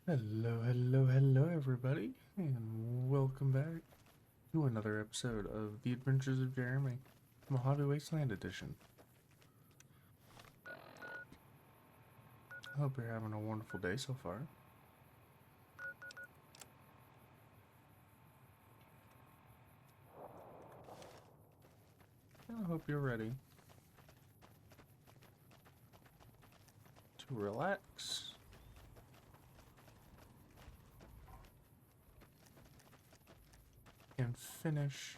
Hello, everybody, and welcome back to another episode of The Adventures of Jeremy, Mojave Wasteland Edition. I hope you're having a wonderful day so far. I hope you're ready to relax and finish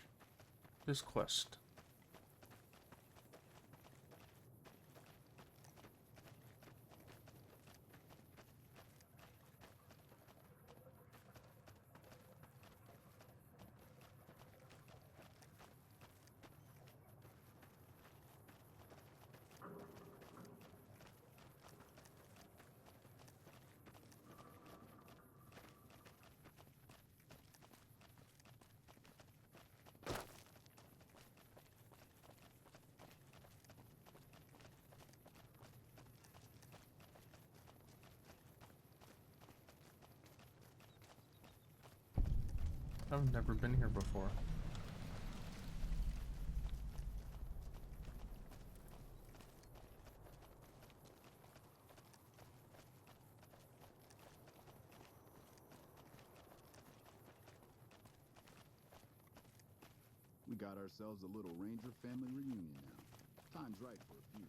this quest. I've never been here before. We got ourselves a little Ranger family reunion now. Time's right for a few.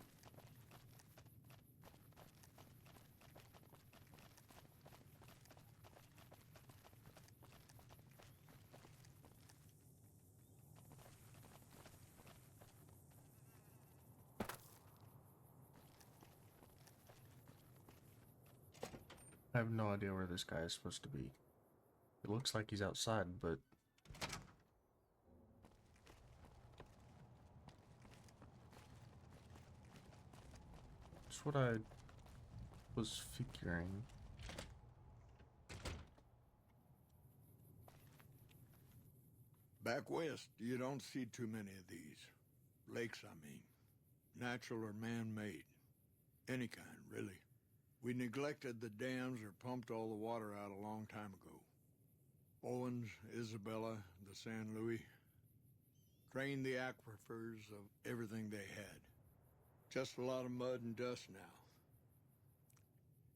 I have no idea where this guy is supposed to be. It looks like he's outside, but that's what I was figuring. Back west, you don't see too many of these. Lakes, I mean. Natural or man-made. Any kind, really. We neglected the dams or pumped all the water out a long time ago. Owens, Isabella, the San Luis. Drained the aquifers of everything they had. Just a lot of mud and dust now.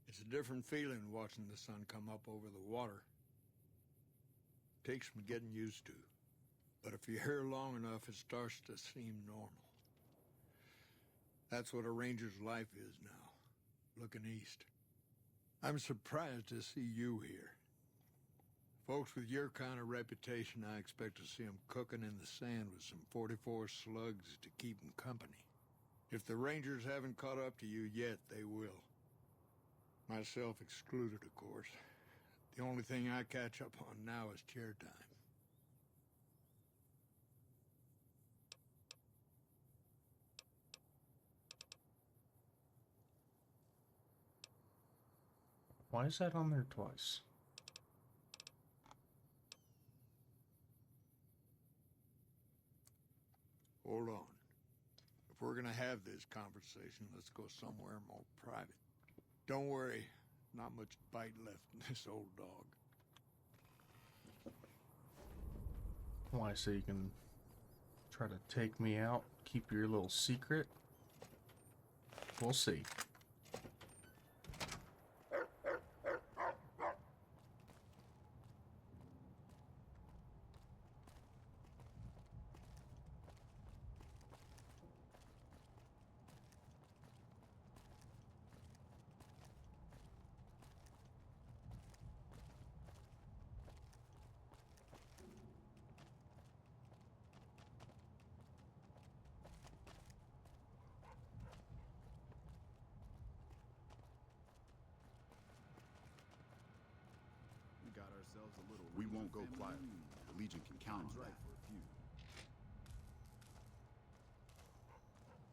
It's a different feeling watching the sun come up over the water. Takes some getting used to. But if you're here long enough, it starts to seem normal. That's what a ranger's life is now, looking east. I'm surprised to see you here. Folks with your kind of reputation, I expect to see them cooking in the sand with some 44 slugs to keep them company. If the rangers haven't caught up to you yet, they will. Myself excluded, of course. The only thing I catch up on now is chair time. Why is that on there twice? Hold on. If we're gonna have this conversation, let's go somewhere more private. Don't worry, not much bite left in this old dog. Why, so you can try to take me out, keep your little secret? We'll see. We got ourselves a little. We won't go quiet. The Legion can count on that. For a few.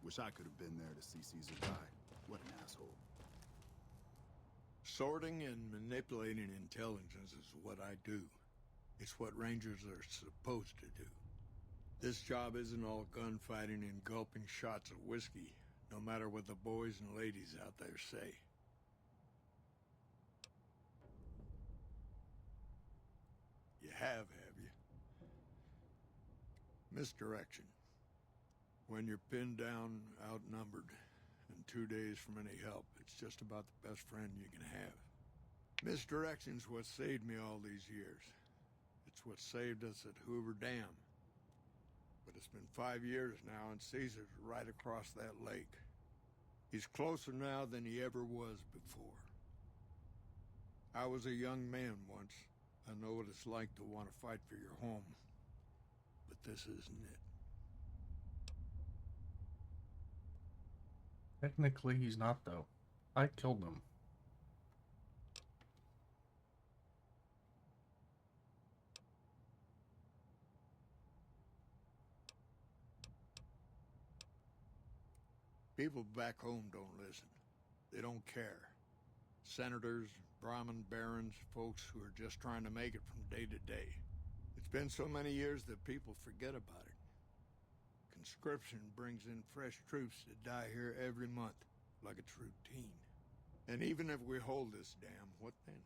Wish I could have been there to see Caesar die. What an asshole. Sorting and manipulating intelligence is what I do. It's what Rangers are supposed to do. This job isn't all gunfighting and gulping shots of whiskey, no matter what the boys and ladies out there say. have you? Misdirection. When you're pinned down, outnumbered, and 2 days from any help, it's just about the best friend you can have. Misdirection's what saved me all these years. It's what saved us at Hoover Dam. But it's been 5 years now, and Caesar's right across that lake. He's closer now than he ever was before. I was a young man once. I know what it's like to want to fight for your home. But this isn't it. Technically, he's not, though. I killed him. People back home don't listen. They don't care. Senators, Brahmin barons, folks who are just trying to make it from day to day. It's been so many years that people forget about it. Conscription brings in fresh troops that die here every month, like it's routine. And even if we hold this dam, what then?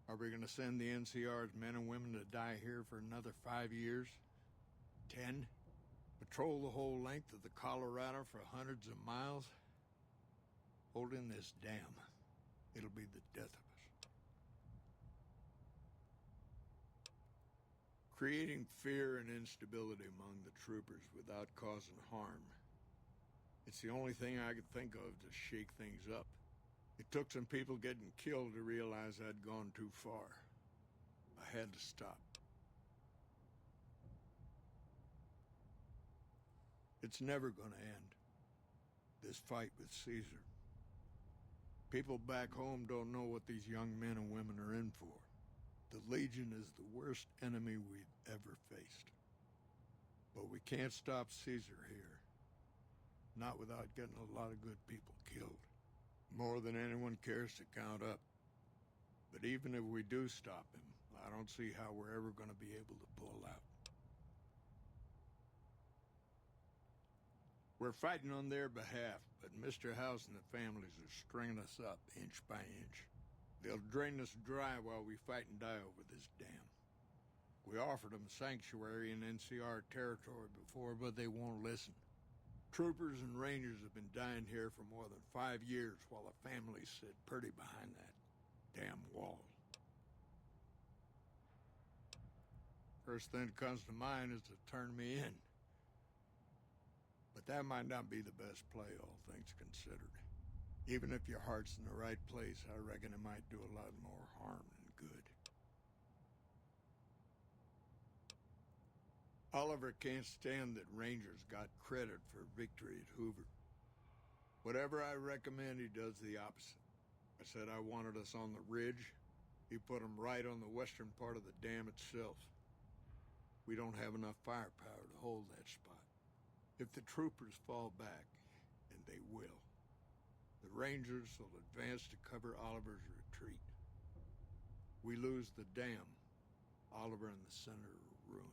Are we going to send the NCR's men and women to die here for another 5 years? 10? Patrol the whole length of the Colorado for hundreds of miles? Holding this dam, it'll be the death of us. Creating fear and instability among the troopers without causing harm. It's the only thing I could think of to shake things up. It took some people getting killed to realize I'd gone too far. I had to stop. It's never gonna end. This fight with Caesar. People back home don't know what these young men and women are in for. The Legion is the worst enemy we've ever faced. But we can't stop Caesar here. Not without getting a lot of good people killed. More than anyone cares to count up. But even if we do stop him, I don't see how we're ever going to be able to pull out. We're fighting on their behalf, but Mr. House and the families are stringing us up inch by inch. They'll drain us dry while we fight and die over this dam. We offered them sanctuary in NCR territory before, but they won't listen. Troopers and rangers have been dying here for more than 5 years while the families sit pretty behind that damn wall. First thing that comes to mind is to turn me in. But that might not be the best play, all things considered. Even if your heart's in the right place, I reckon it might do a lot more harm than good. Oliver can't stand that Rangers got credit for victory at Hoover. Whatever I recommend, he does the opposite. I said I wanted us on the ridge. He put them right on the western part of the dam itself. We don't have enough firepower to hold that spot. If the troopers fall back, and they will, the Rangers will advance to cover Oliver's retreat. We lose the dam. Oliver and the center are ruined.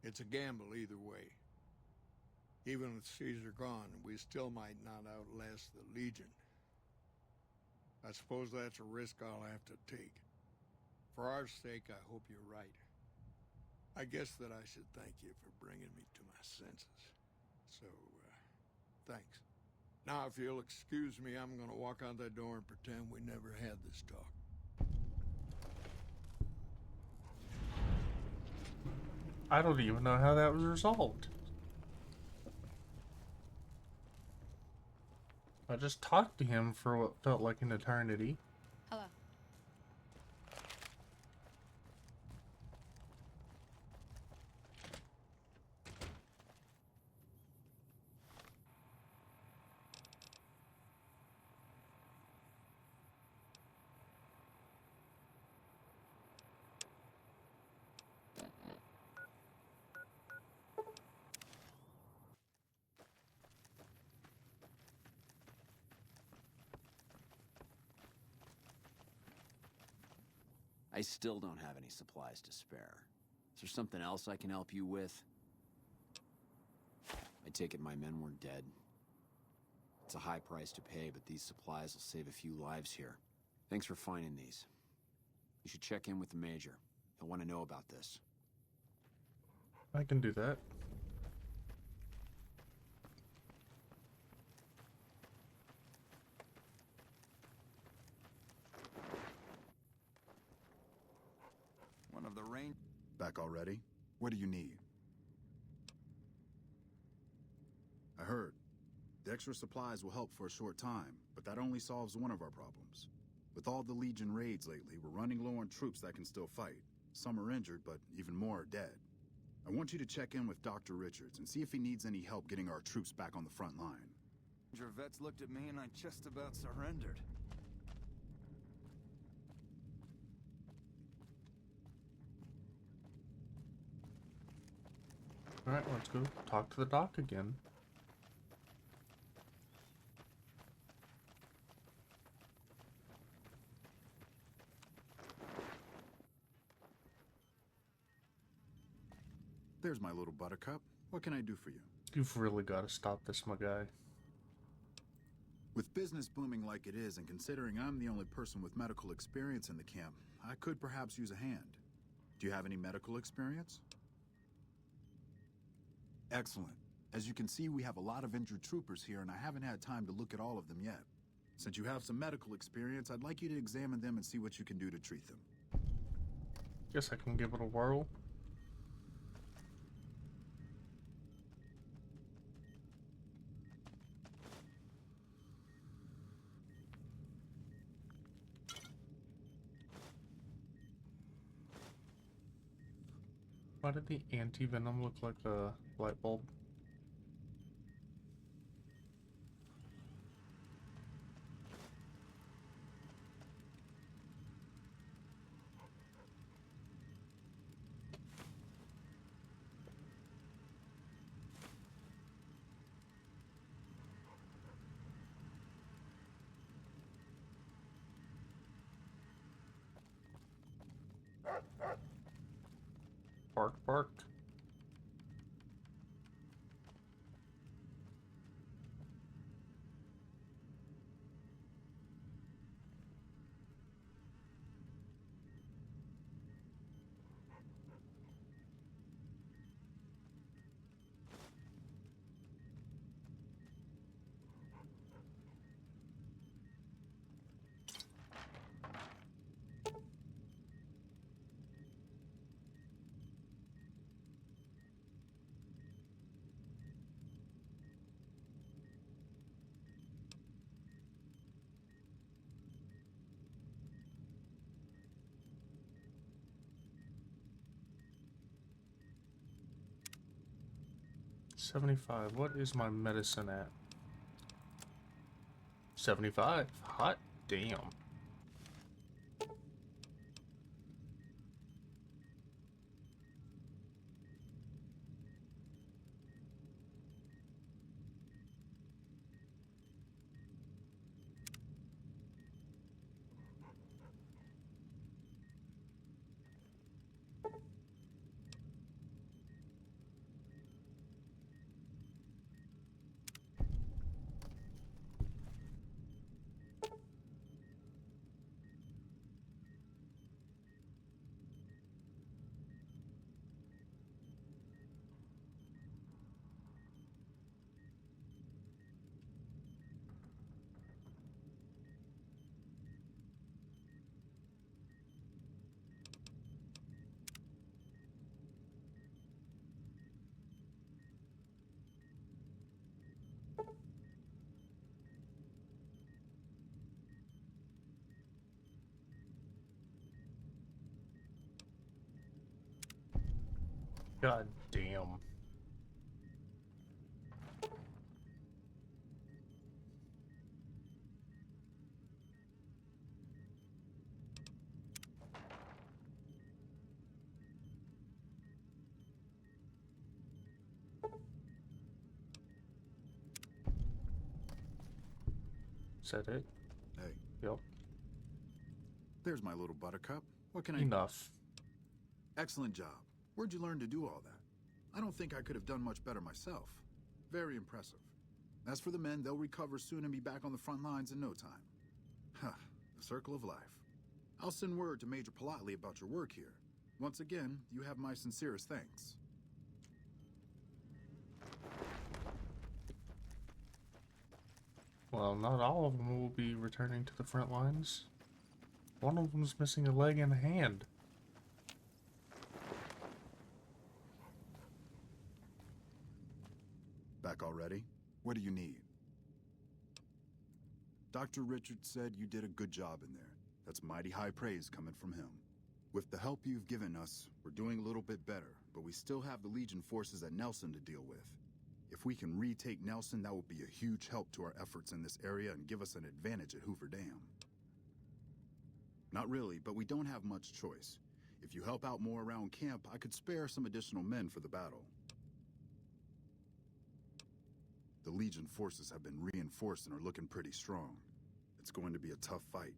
It's a gamble either way. Even with Caesar gone, we still might not outlast the Legion. I suppose that's a risk I'll have to take. For our sake, I hope you're right. I guess that I should thank you for bringing me to my senses. So, thanks. Now, if you'll excuse me, I'm gonna walk out that door and pretend we never had this talk. I don't even know how that was resolved. I just talked to him for what felt like an eternity. Hello. I still don't have any supplies to spare. Is there something else I can help you with? I take it my men were dead. It's a high price to pay, but these supplies will save a few lives here. Thanks for finding these. You should check in with the Major. He'll want to know about this. I can do that. One of the rain... Back already? What do you need? I heard. The extra supplies will help for a short time, but that only solves one of our problems. With all the Legion raids lately, we're running low on troops that can still fight. Some are injured, but even more are dead. I want you to check in with Dr. Richards and see if he needs any help getting our troops back on the front line. Your vets looked at me and I just about surrendered. Alright, let's go talk to the doc again. There's my little buttercup. What can I do for you? You've really got to stop this, my guy. With business booming like it is, and considering I'm the only person with medical experience in the camp, I could perhaps use a hand. Do you have any medical experience? Excellent. As you can see, we have a lot of injured troopers here, and I haven't had time to look at all of them yet. Since you have some medical experience, I'd like you to examine them and see what you can do to treat them. Guess I can give it a whirl. Why did the anti-venom look like a light bulb? Bark, bark. $75. What is my medicine at? 75. Hot damn. God damn. Is that it? Hey, Yep. there's my little buttercup. What can I... Enough. Excellent job. Where'd you learn to do all that? I don't think I could have done much better myself. Very impressive. As for the men, they'll recover soon and be back on the front lines in no time. Huh, the circle of life. I'll send word to Major Politely about your work here. Once again, you have my sincerest thanks. Well, not all of them will be returning to the front lines. One of them's missing a leg and a hand. Back already? What do you need? Dr. Richards said you did a good job in there. That's mighty high praise coming from him. With the help you've given us, we're doing a little bit better, but we still have the Legion forces at Nelson to deal with. If we can retake Nelson, that will be a huge help to our efforts in this area and give us an advantage at Hoover Dam. Not really, but we don't have much choice. If you help out more around camp, I could spare some additional men for the battle. The Legion forces have been reinforced and are looking pretty strong. It's going to be a tough fight.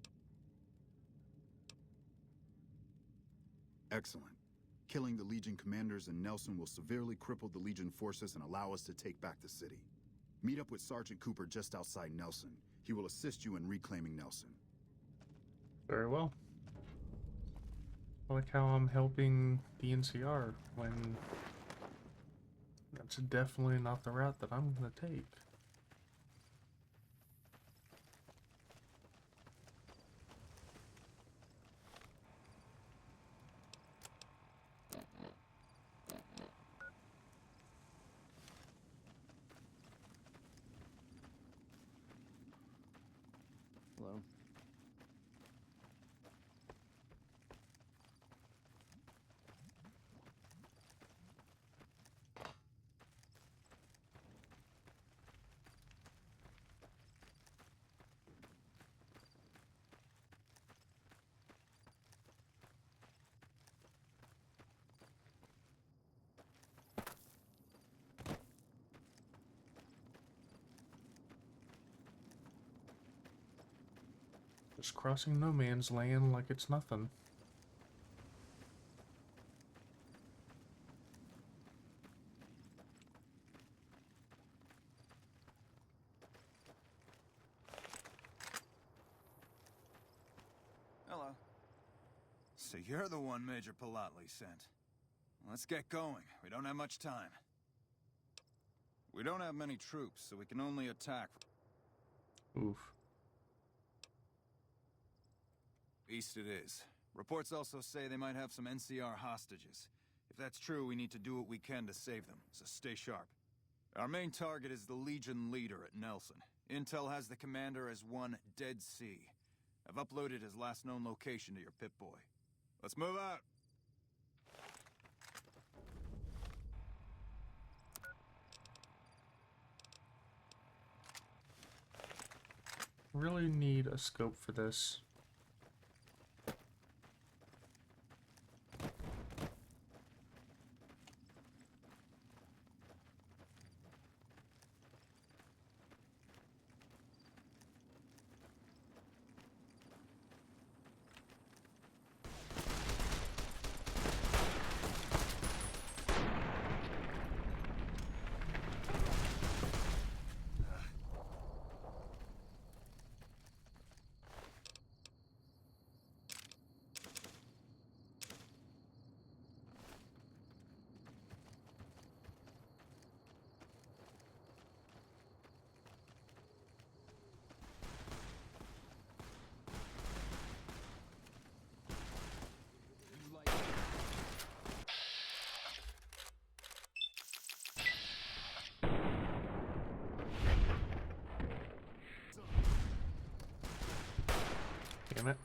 Excellent. Killing the Legion commanders in Nelson will severely cripple the Legion forces and allow us to take back the city. Meet up with Sergeant Cooper just outside Nelson. He will assist you in reclaiming Nelson. Very well. I like how I'm helping the NCR when that's definitely not the route that I'm going to take. Hello. Just crossing no man's land like it's nothing. Hello. So you're the one Major Politely sent. Let's get going. We don't have much time. We don't have many troops, so we can only attack. Oof. East it is. Reports also say they might have some NCR hostages. If that's true, we need to do what we can to save them, so stay sharp. Our main target is the Legion leader at Nelson. Intel has the commander as one Dead Sea. I've uploaded his last known location to your Pip-Boy. Let's move out! Really need a scope for this. Damn it.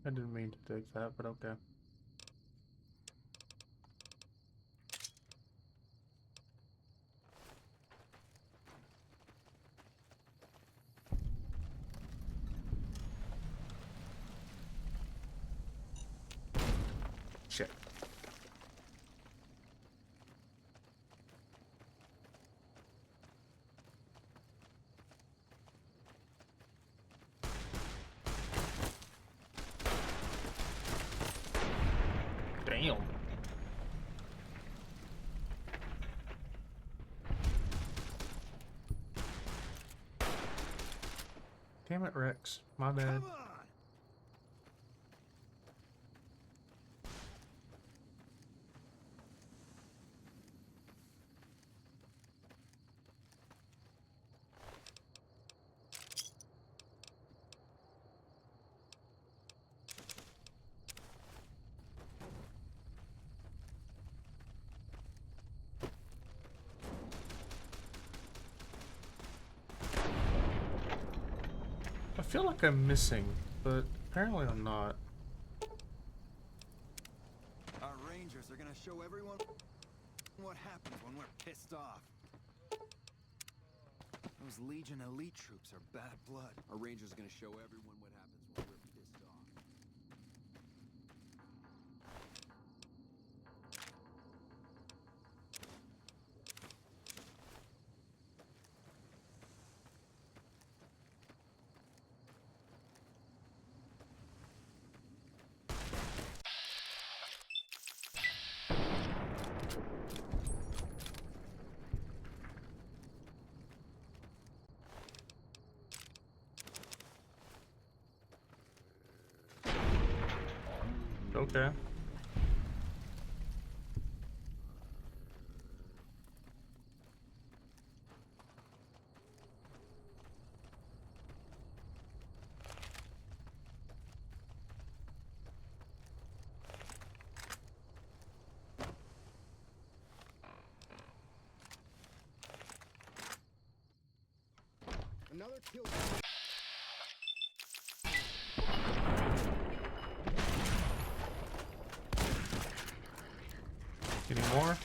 I didn't mean to dig that, but okay. Damn. Damn it, Rex. My bad. Come on! I feel like I'm missing, but apparently I'm not. Our rangers are gonna show everyone what happens when we're pissed off. Those Legion elite troops are bad blood. Our ranger's gonna show everyone what happens when we're pissed off. Okay. Another kill. Any more?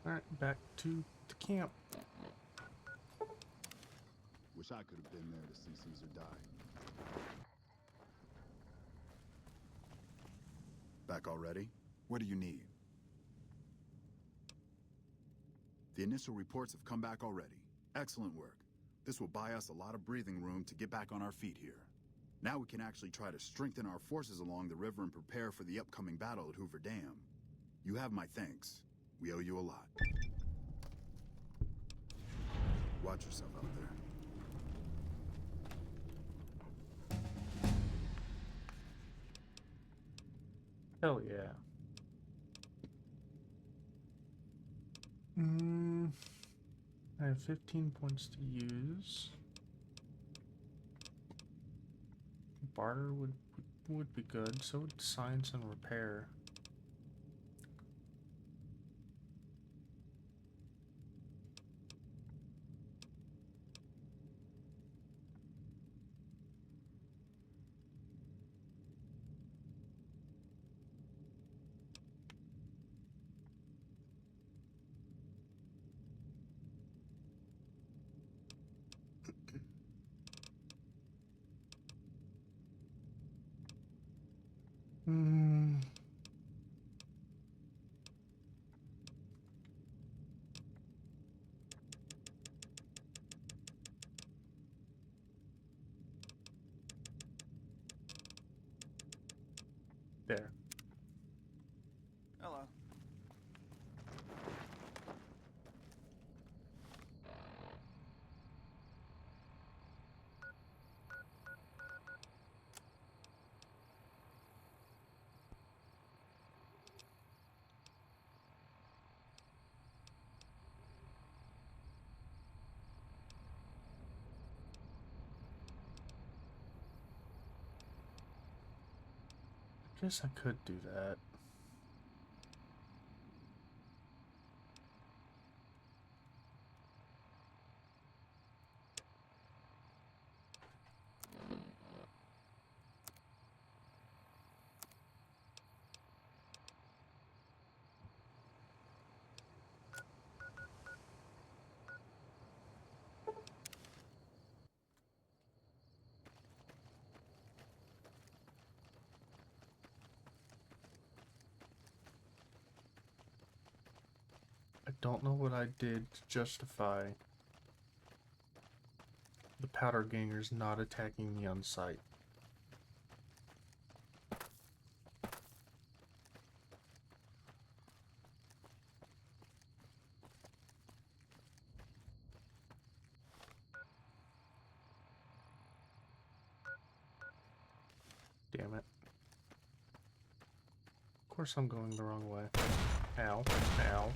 Alright, back to the camp. Wish I could have been there to see Caesar die. Back already? What do you need? The initial reports have come back already. Excellent work. This will buy us a lot of breathing room to get back on our feet here. Now we can actually try to strengthen our forces along the river and prepare for the upcoming battle at Hoover Dam. You have my thanks. We owe you a lot. Watch yourself out there. Hell yeah. I have 15 points to use. Barter would be good. So would science and repair. There. Hello. Guess I could do that. I don't know what I did to justify the powder gangers not attacking me on sight. Damn it. Of course I'm going the wrong way. Ow. Ow.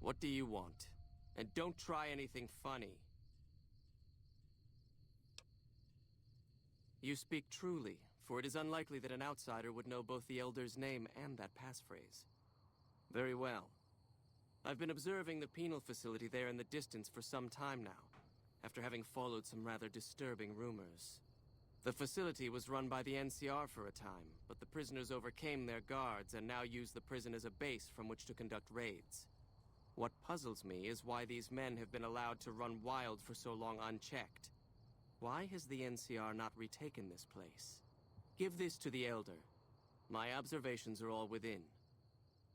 What do you want? And don't try anything funny. You speak truly, for it is unlikely that an outsider would know both the Elder's name and that passphrase. Very well. I've been observing the penal facility there in the distance for some time now, after having followed some rather disturbing rumors. The facility was run by the NCR for a time, but the prisoners overcame their guards and now use the prison as a base from which to conduct raids. What puzzles me is why these men have been allowed to run wild for so long unchecked. Why has the NCR not retaken this place? Give this to the Elder. My observations are all within.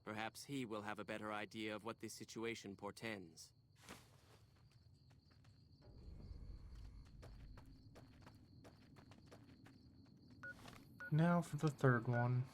Perhaps he will have a better idea of what this situation portends. Now for the third one.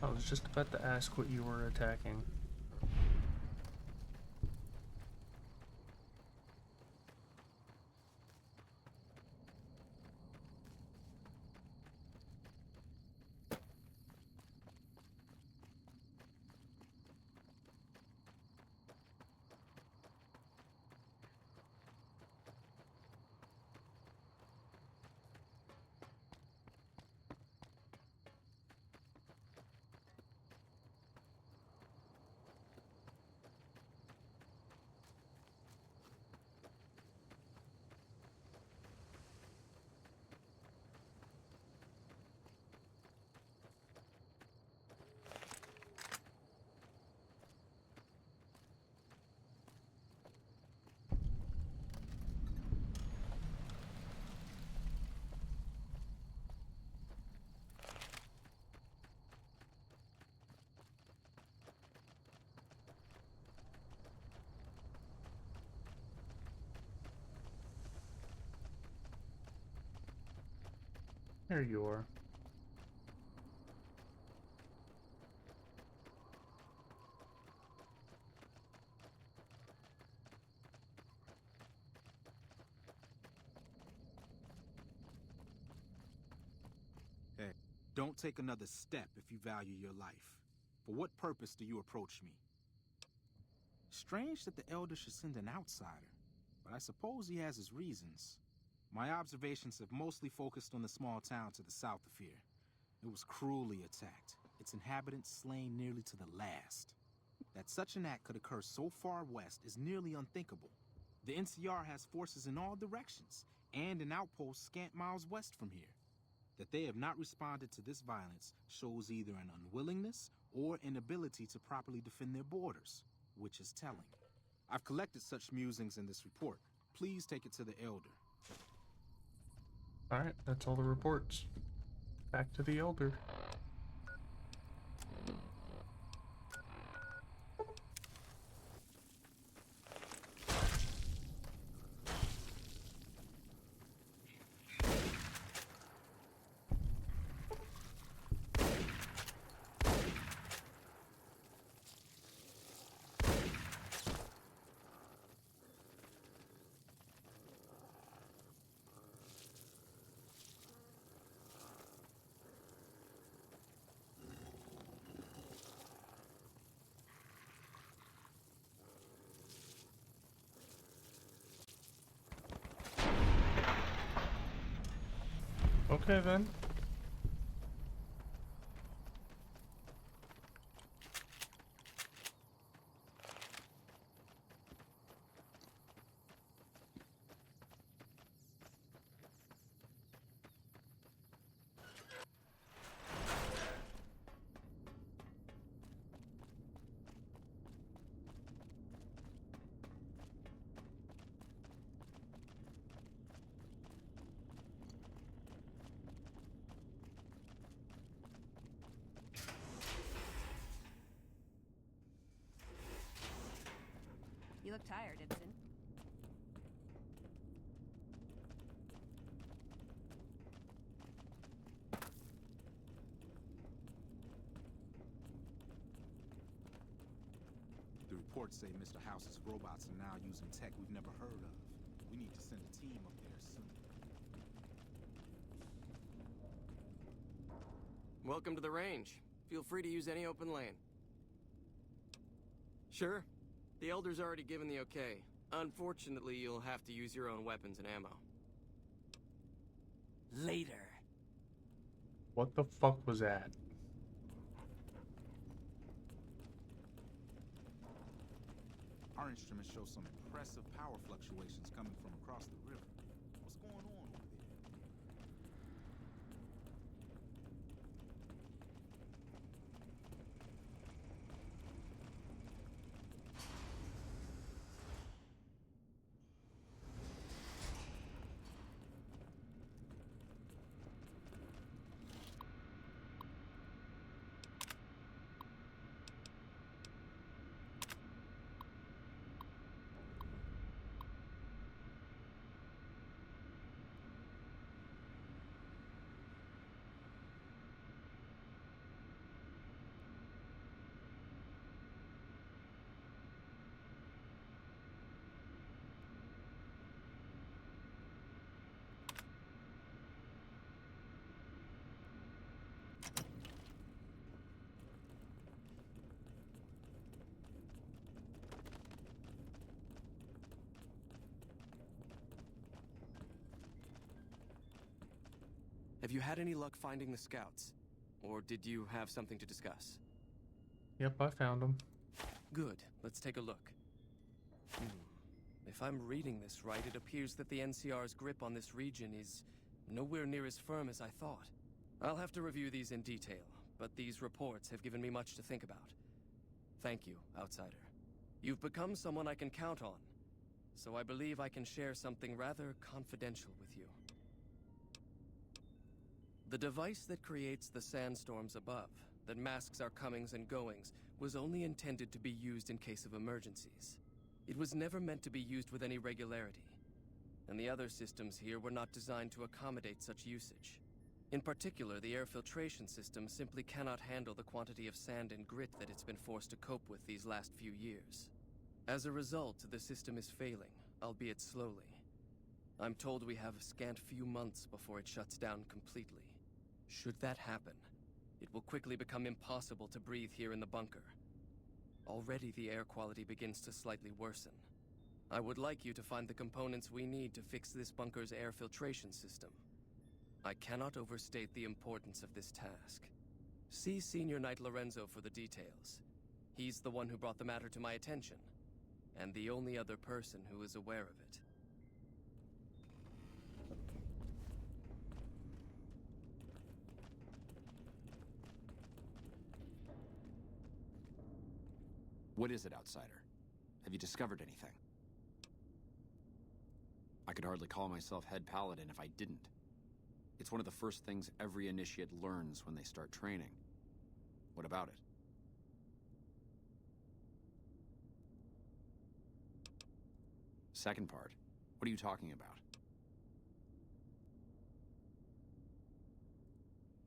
I was just about to ask what you were attacking. There you are. Hey, don't take another step if you value your life. For what purpose do you approach me? Strange that the Elder should send an outsider, but I suppose he has his reasons. My observations have mostly focused on the small town to the south of here. It was cruelly attacked, its inhabitants slain nearly to the last. That such an act could occur so far west is nearly unthinkable. The NCR has forces in all directions, and an outpost scant miles west from here. That they have not responded to this violence shows either an unwillingness or inability to properly defend their borders, which is telling. I've collected such musings in this report. Please take it to the Elder. Alright, that's all the reports. Back to the Elder. Okay then. You look tired, Ibsen. The reports say Mr. House's robots are now using tech we've never heard of. We need to send a team up there soon. Welcome to the range. Feel free to use any open lane. Sure. The Elder's already given the okay. Unfortunately, you'll have to use your own weapons and ammo. Later. What the fuck was that? Our instruments show some impressive power fluctuations coming from across the river. What's going on over there? Have you had any luck finding the scouts? Or did you have something to discuss? Yep, I found them. Good. Let's take a look. If I'm reading this right, it appears that the NCR's grip on this region is nowhere near as firm as I thought. I'll have to review these in detail, but these reports have given me much to think about. Thank you, Outsider. You've become someone I can count on, so I believe I can share something rather confidential with you. The device that creates the sandstorms above, that masks our comings and goings, was only intended to be used in case of emergencies. It was never meant to be used with any regularity, and the other systems here were not designed to accommodate such usage. In particular, the air filtration system simply cannot handle the quantity of sand and grit that it's been forced to cope with these last few years. As a result, the system is failing, albeit slowly. I'm told we have a scant few months before it shuts down completely. Should that happen, it will quickly become impossible to breathe here in the bunker. Already the air quality begins to slightly worsen. I would like you to find the components we need to fix this bunker's air filtration system. I cannot overstate the importance of this task. See Senior Knight Lorenzo for the details. He's the one who brought the matter to my attention, and the only other person who is aware of it. What is it, Outsider? Have you discovered anything? I could hardly call myself head paladin if I didn't. It's one of the first things every initiate learns when they start training. What about it? Second part. What are you talking about?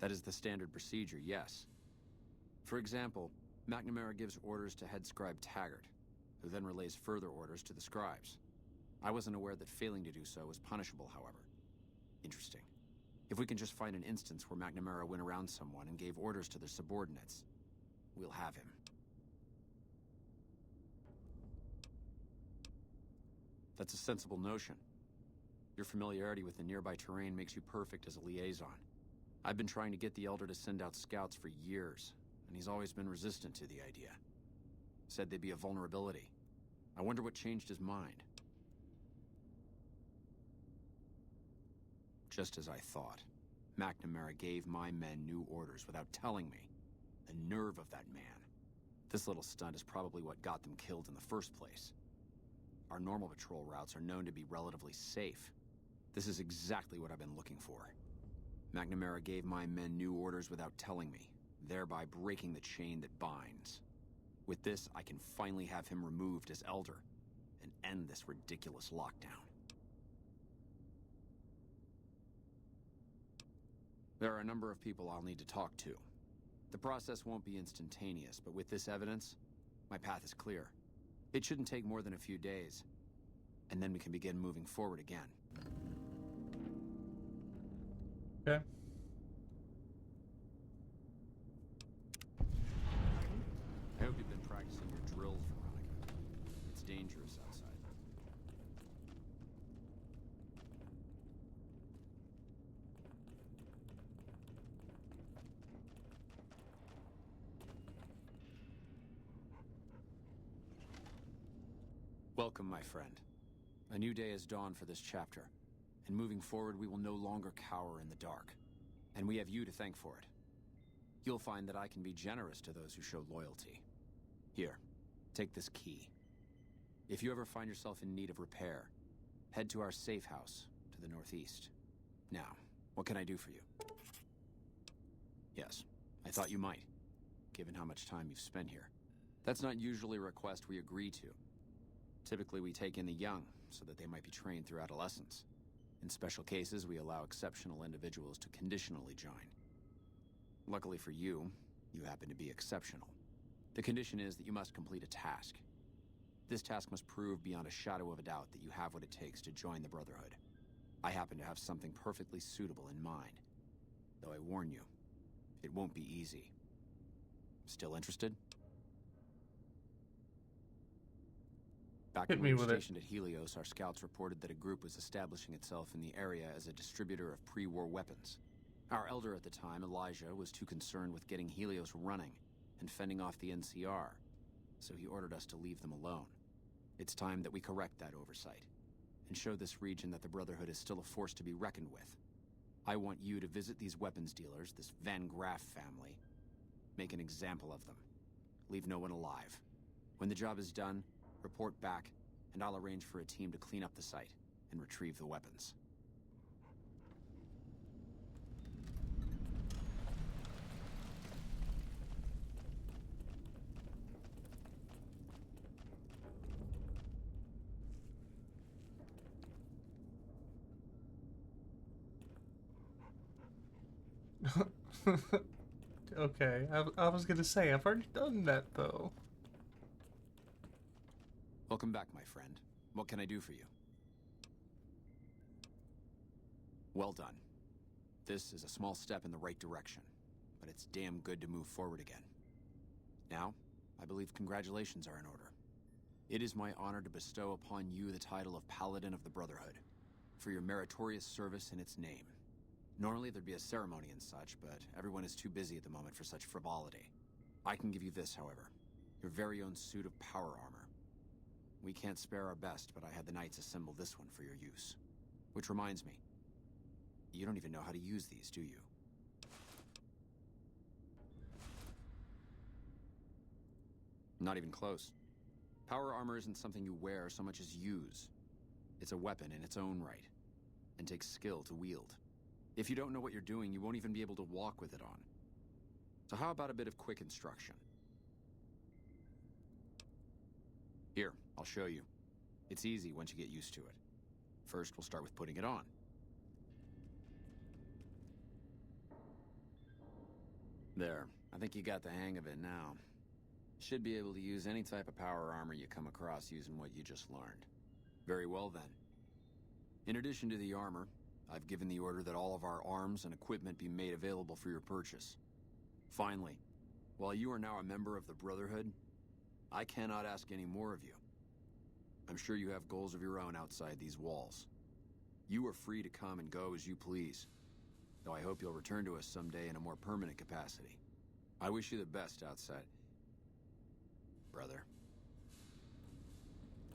That is the standard procedure, yes. For example, McNamara gives orders to head scribe Taggart, who then relays further orders to the scribes. I wasn't aware that failing to do so was punishable, however. Interesting. If we can just find an instance where McNamara went around someone and gave orders to their subordinates, we'll have him. That's a sensible notion. Your familiarity with the nearby terrain makes you perfect as a liaison. I've been trying to get the Elder to send out scouts for years, and he's always been resistant to the idea. Said they'd be a vulnerability. I wonder what changed his mind. Just as I thought. McNamara gave my men new orders without telling me. The nerve of that man. This little stunt is probably what got them killed in the first place. Our normal patrol routes are known to be relatively safe. This is exactly what I've been looking for. McNamara gave my men new orders without telling me, thereby breaking the chain that binds. With this, I can finally have him removed as Elder, and end this ridiculous lockdown. There are a number of people I'll need to talk to. The process won't be instantaneous, but with this evidence, my path is clear. It shouldn't take more than a few days, and then we can begin moving forward again. Okay. I hope you've been practicing your drills, Veronica. It's dangerous outside. Welcome, my friend. A new day has dawned for this chapter, and moving forward we will no longer cower in the dark. And we have you to thank for it. You'll find that I can be generous to those who show loyalty. Here, take this key. If you ever find yourself in need of repair, head to our safe house to the northeast. Now, what can I do for you? Yes, I thought you might, given how much time you've spent here. That's not usually a request we agree to. Typically, we take in the young, so that they might be trained through adolescence. In special cases, we allow exceptional individuals to conditionally join. Luckily for you, you happen to be exceptional. The condition is that you must complete a task. This task must prove beyond a shadow of a doubt that you have what it takes to join the Brotherhood. I happen to have something perfectly suitable in mind. Though I warn you, it won't be easy. Still interested? Back when we were stationed at Helios, our scouts reported that a group was establishing itself in the area as a distributor of pre-war weapons. Our elder at the time, Elijah, was too concerned with getting Helios running and fending off the NCR, so he ordered us to leave them alone. It's time that we correct that oversight and show this region that the Brotherhood is still a force to be reckoned with. I want you to visit these weapons dealers, this Van Graff family. Make an example of them. Leave no one alive. When the job is done, report back, and I'll arrange for a team to clean up the site and retrieve the weapons. Okay, I was gonna say, I've already done that, though. Welcome back, my friend. What can I do for you? Well done. This is a small step in the right direction, but it's damn good to move forward again. Now, I believe congratulations are in order. It is my honor to bestow upon you the title of Paladin of the Brotherhood, for your meritorious service in its name. Normally there'd be a ceremony and such, but everyone is too busy at the moment for such frivolity. I can give you this, however. Your very own suit of power armor. We can't spare our best, but I had the Knights assemble this one for your use. Which reminds me, you don't even know how to use these, do you? Not even close. Power armor isn't something you wear so much as use. It's a weapon in its own right, and takes skill to wield. If you don't know what you're doing, you won't even be able to walk with it on. So how about a bit of quick instruction? Here, I'll show you. It's easy once you get used to it. First, we'll start with putting it on. There, I think you got the hang of it now. Should be able to use any type of power armor you come across using what you just learned. Very well then. In addition to the armor, I've given the order that all of our arms and equipment be made available for your purchase. Finally, while you are now a member of the Brotherhood, I cannot ask any more of you. I'm sure you have goals of your own outside these walls. You are free to come and go as you please, though I hope you'll return to us someday in a more permanent capacity. I wish you the best outside, brother.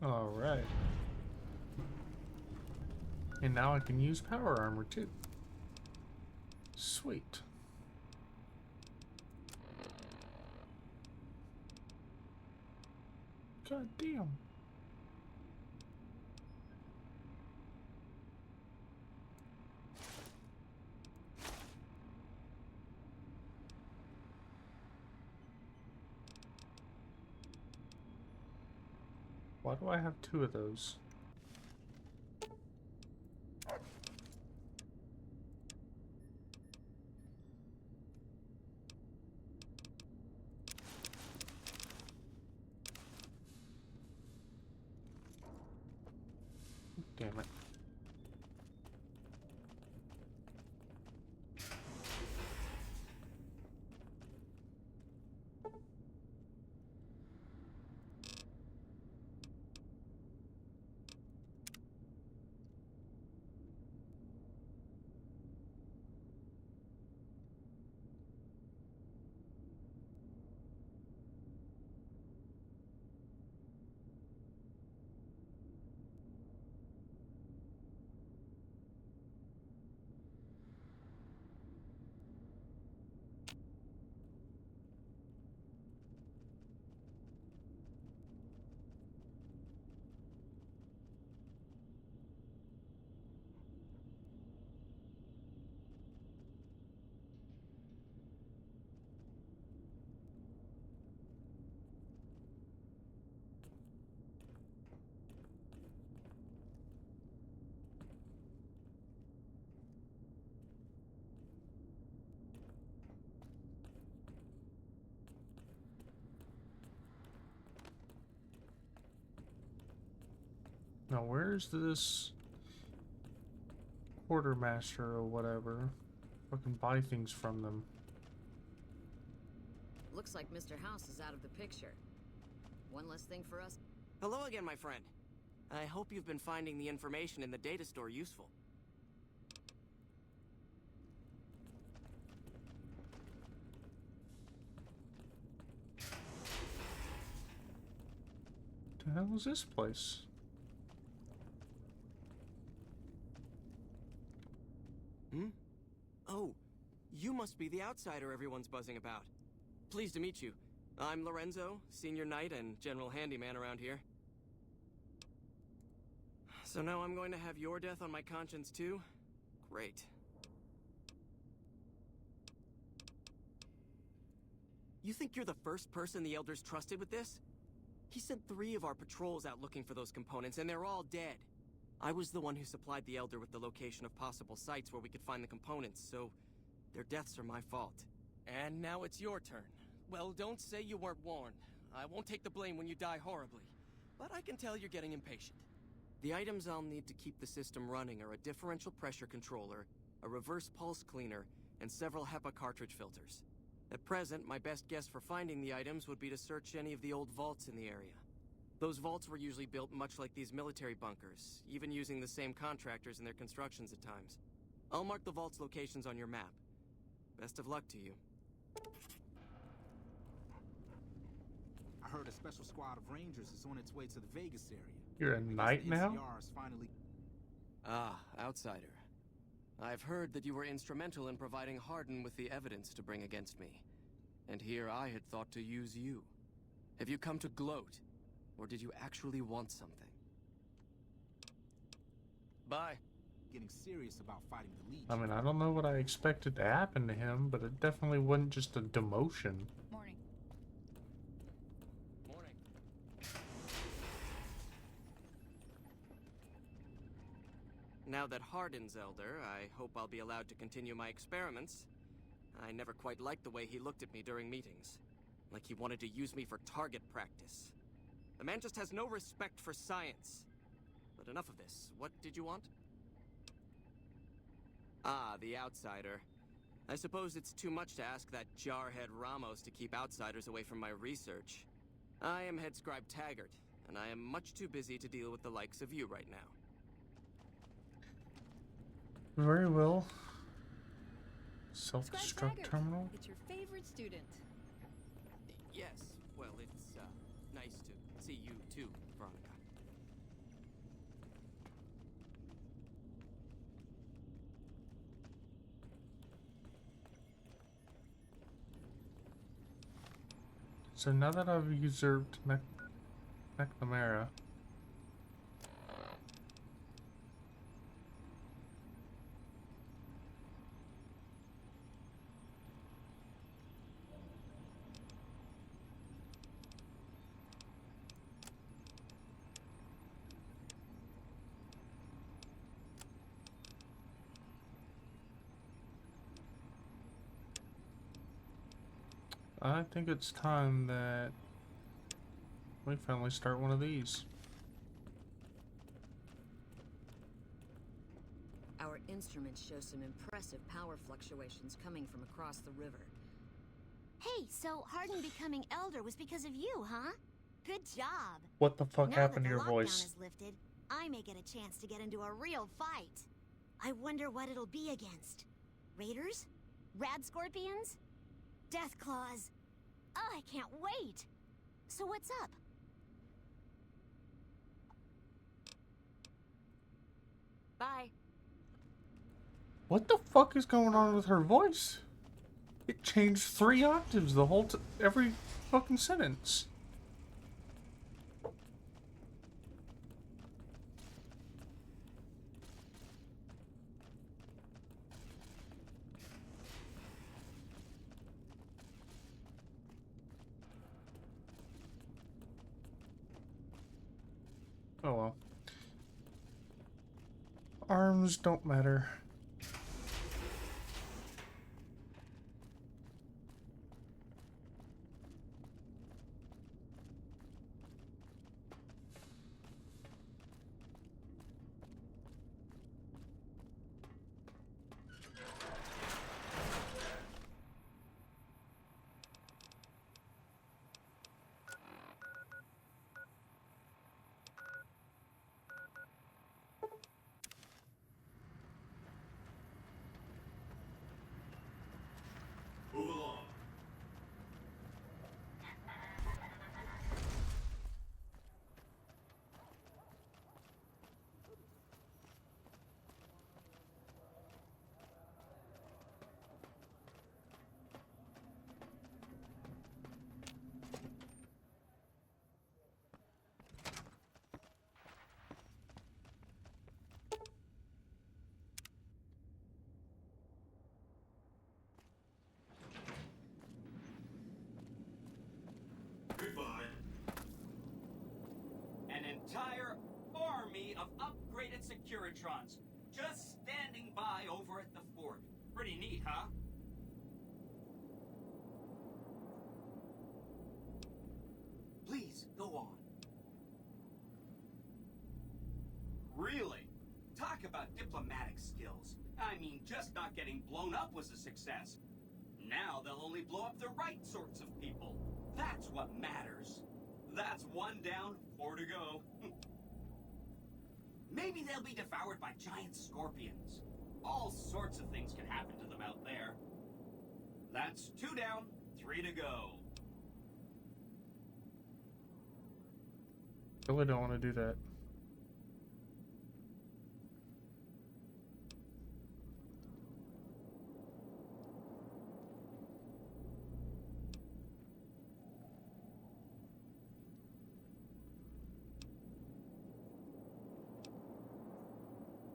All right. And now I can use power armor too. Sweet. God damn. Why do I have two of those? Damn it. Now, where's this quartermaster or whatever? I can buy things from them. Looks like Mr. House is out of the picture. One less thing for us. Hello again, my friend. I hope you've been finding the information in the data store useful. What the hell is this place? Hmm? Oh, you must be the outsider everyone's buzzing about. Pleased to meet you. I'm Lorenzo, senior knight and general handyman around here. So now I'm going to have your death on my conscience too? Great. You think you're the first person the Elders trusted with this? He sent 3 of our patrols out looking for those components, and they're all dead. I was the one who supplied the Elder with the location of possible sites where we could find the components, so their deaths are my fault. And now it's your turn. Well, don't say you weren't warned. I won't take the blame when you die horribly, but I can tell you're getting impatient. The items I'll need to keep the system running are a differential pressure controller, a reverse pulse cleaner, and several HEPA cartridge filters. At present, my best guess for finding the items would be to search any of the old vaults in the area. Those vaults were usually built much like these military bunkers, even using the same contractors in their constructions at times. I'll mark the vault's locations on your map. Best of luck to you. I heard a special squad of Rangers is on its way to the Vegas area. You're a I guess knight the now? NCR is finally... Ah, outsider. I've heard that you were instrumental in providing Hardin with the evidence to bring against me. And here I had thought to use you. Have you come to gloat? Or did you actually want something? Bye. getting serious about fighting the Legion. I mean, I don't know what I expected to happen to him, but it definitely wasn't just a demotion. Morning. Morning. Now that Hardin's elder, I hope I'll be allowed to continue my experiments. I never quite liked the way he looked at me during meetings. Like he wanted to use me for target practice. The man just has no respect for science. But enough of this. What did you want? Ah, the outsider. I suppose it's too much to ask that jarhead Ramos to keep outsiders away from my research. I am Head Scribe Taggart, and I am much too busy to deal with the likes of you right now. Very well. Scribe Self-destruct Taggart, terminal? it's your favorite student. Yes, well, it's nice to see you too, Veronica. So now that I've usurped McNamara, I think it's time that we finally start one of these. Our instruments show some impressive power fluctuations coming from across the river. Hey, so Hardin becoming elder was because of you, huh? Good job. What the fuck Now happened that to the your lockdown voice? is lifted, I may get a chance to get into a real fight. I wonder what it'll be against. Raiders? Rad Scorpions? Death Claws? Oh, I can't wait. So what's up? Bye. What the fuck is going on with her voice? It changed 3 octaves the whole every fucking sentence. Oh well. Arms don't matter. Move along. Goodbye. An entire army of upgraded Securitrons just standing by over at the fort. Pretty neat, huh? Please, go on. Really? Talk about diplomatic skills. I mean, just not getting blown up was a success. Now they'll only blow up the right sorts of people. That's what matters. That's 1 down, 4 to go. Maybe they'll be devoured by giant scorpions. All sorts of things can happen to them out there. That's 2 down, 3 to go. Really don't want to do that.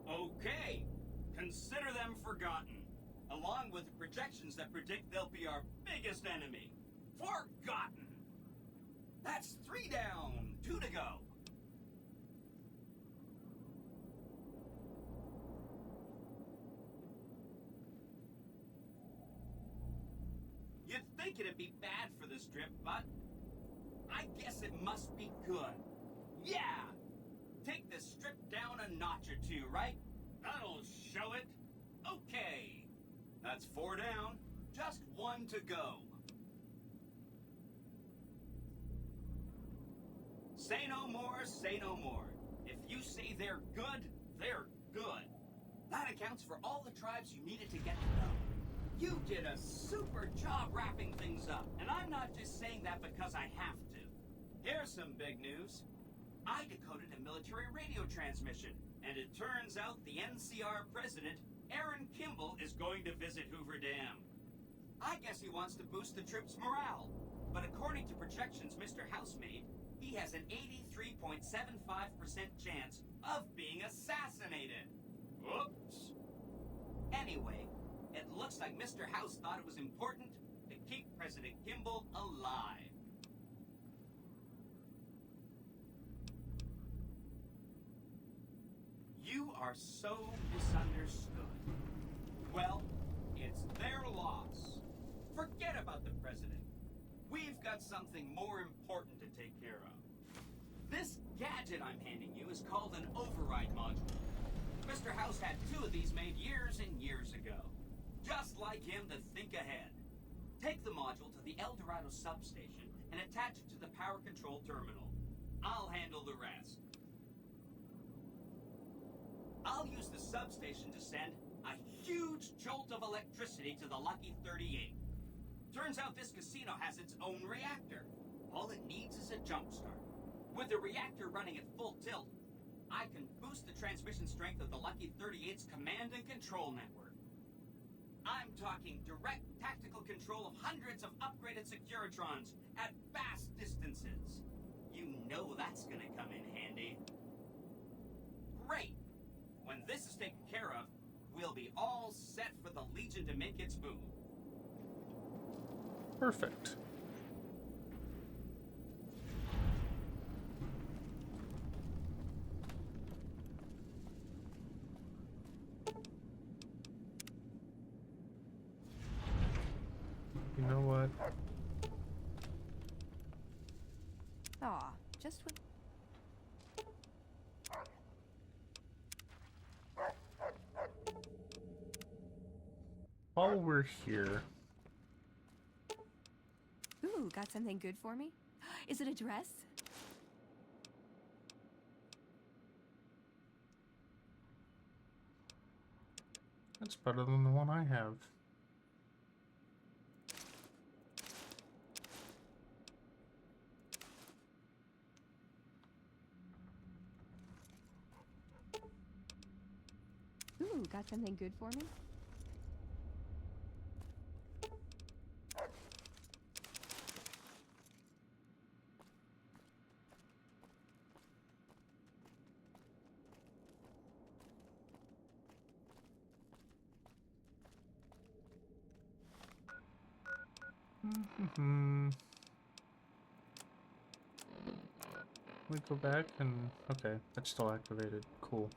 Okay, consider them forgotten, along with the projections that predict they'll be our biggest enemy. Forgotten! That's 3 down, 2 to go. You'd think it'd be bad for this trip, but I guess it must be good. Yeah! Take this strip down a notch or 2, right? That'll show it. Okay. That's 4 down. Just 1 to go. Say no more, say no more. If you say they're good, they're good. That accounts for all the tribes you needed to get to know. You did a super job wrapping things up, and I'm not just saying that because I have to. Here's some big news. I decoded a military radio transmission, and it turns out the NCR president, Aaron Kimball, is going to visit Hoover Dam. I guess he wants to boost the troops' morale, but according to projections Mr. House made, he has an 83.75% chance of being assassinated. Whoops. Anyway, it looks like Mr. House thought it was important to keep President Kimball alive. You are so misunderstood. Well, it's their loss. Forget about the president. We've got something more important to take care of. This gadget I'm handing you is called an override module. Mr. House had 2 of these made years and years ago. Just like him to think ahead. Take the module to the El Dorado substation and attach it to the power control terminal. I'll handle the rest. I'll use the substation to send a huge jolt of electricity to the Lucky 38. Turns out this casino has its own reactor. All it needs is a jump start. With the reactor running at full tilt, I can boost the transmission strength of the Lucky 38's command and control network. I'm talking direct tactical control of hundreds of upgraded Securitrons at vast distances. You know that's gonna come in handy. Great! When this is taken care of, we'll be all set for the Legion to make its move. Perfect. You know what? Aw, just with... While we're here... Ooh, got something good for me? Is it a dress? That's better than the one I have. Ooh, got something good for me? We go back and... okay, that's still activated. Cool.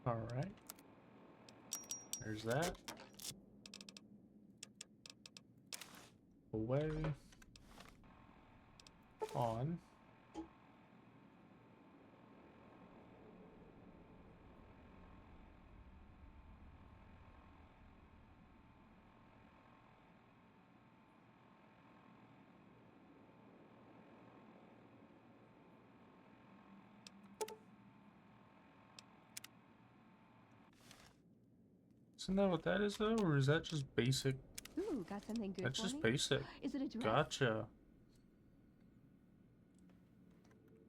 Alright. There's that. Away. On. Isn't that what that is though, or is that just basic? Ooh, got something good That's for just me? basic. Is it a dress? Gotcha.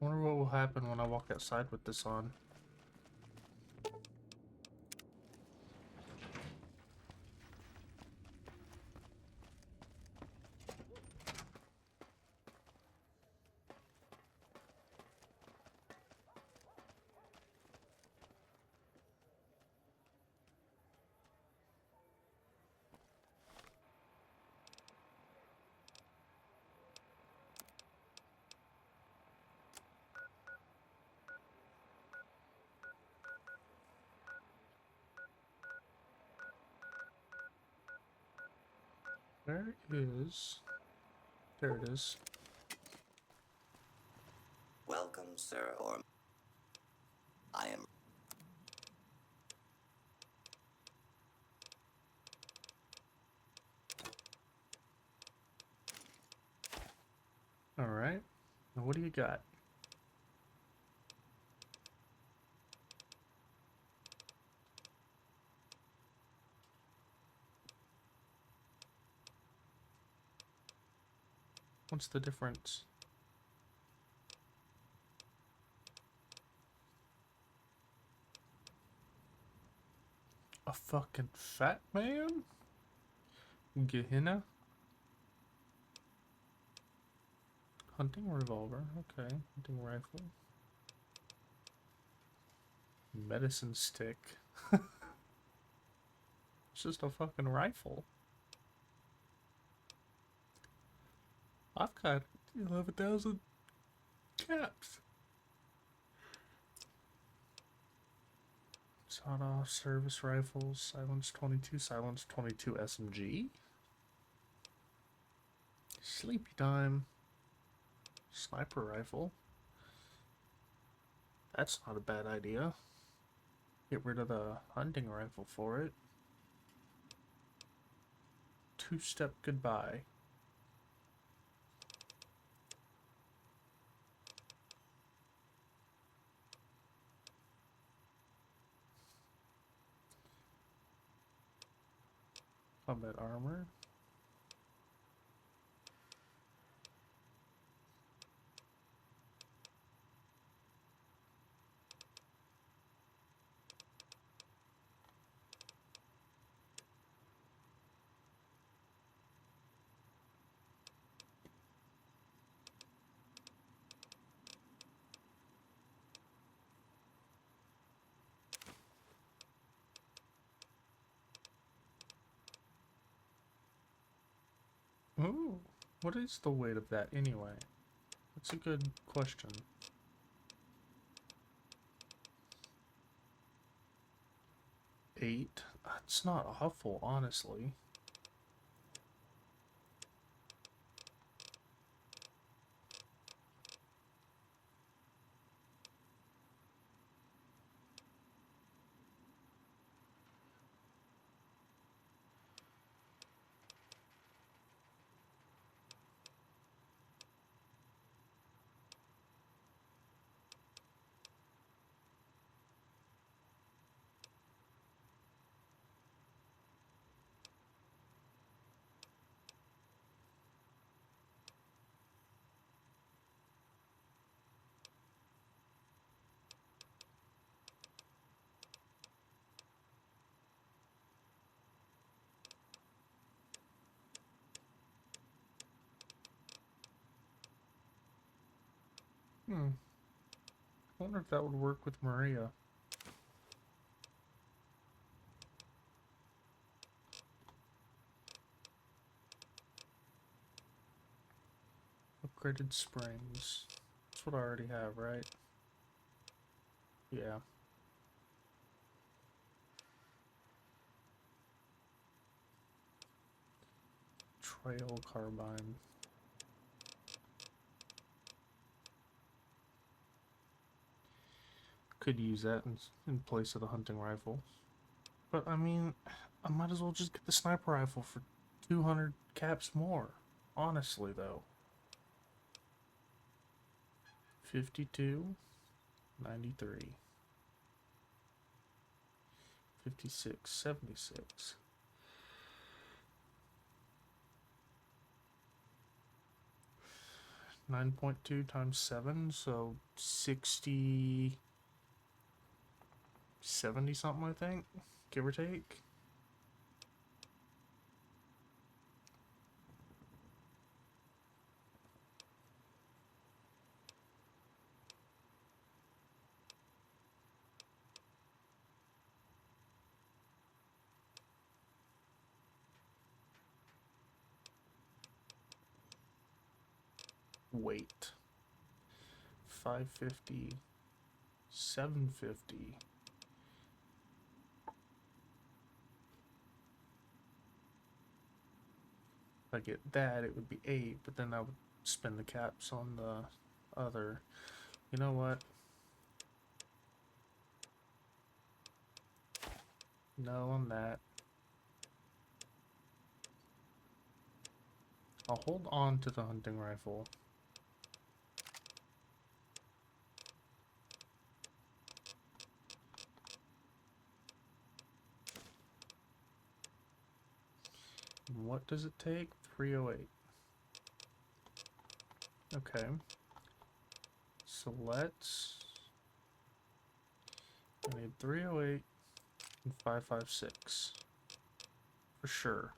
Wonder what will happen when I walk outside with this on. Where is... There it is. Welcome, sir, or I am. Alright. Now what do you got? What's the difference? A fucking fat man? Gehenna? Hunting revolver, okay. Hunting rifle. Medicine stick. It's just a fucking rifle. I've got 11,000 caps. Sawed-off service rifles, silence 22 SMG. Sleepy time. Sniper rifle. That's not a bad idea. Get rid of the hunting rifle for it. Two-step goodbye. Combat armor. Ooh, what is the weight of that anyway? That's a good question. 8. That's not awful, honestly. I wonder if that would work with Maria. Upgraded springs. That's what I already have, right? Yeah. Trail carbine. Could use that in place of the hunting rifle. But I mean, I might as well just get the sniper rifle for 200 caps more. Honestly, though. 52, 93, 56, 76. 9.2 times 7, so 60, 70 something, I think, give or take. Weight 550, 750. If I get that, it would be 8, but then I would spend the caps on the other. You know what? No on that. I'll hold on to the hunting rifle. What does it take? 308. Okay. So let's... I need 308 and 556. For sure.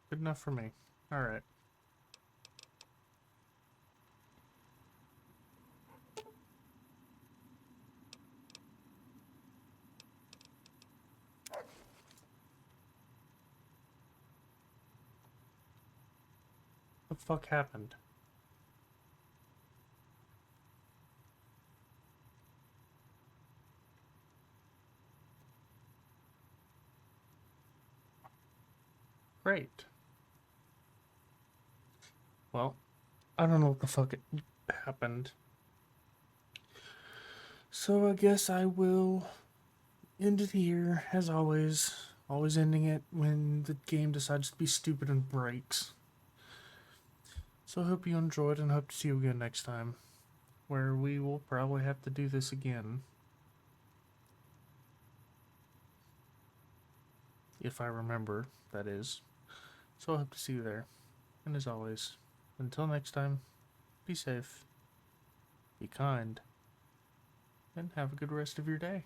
Good enough for me. Alright. What the fuck happened? Great. Well, I don't know what the fuck happened. So I guess I will end it here, as always. Always ending it when the game decides to be stupid and breaks. So I hope you enjoyed and hope to see you again next time, where we will probably have to do this again. If I remember, that is. So I hope to see you there. And as always, until next time, be safe, be kind, and have a good rest of your day.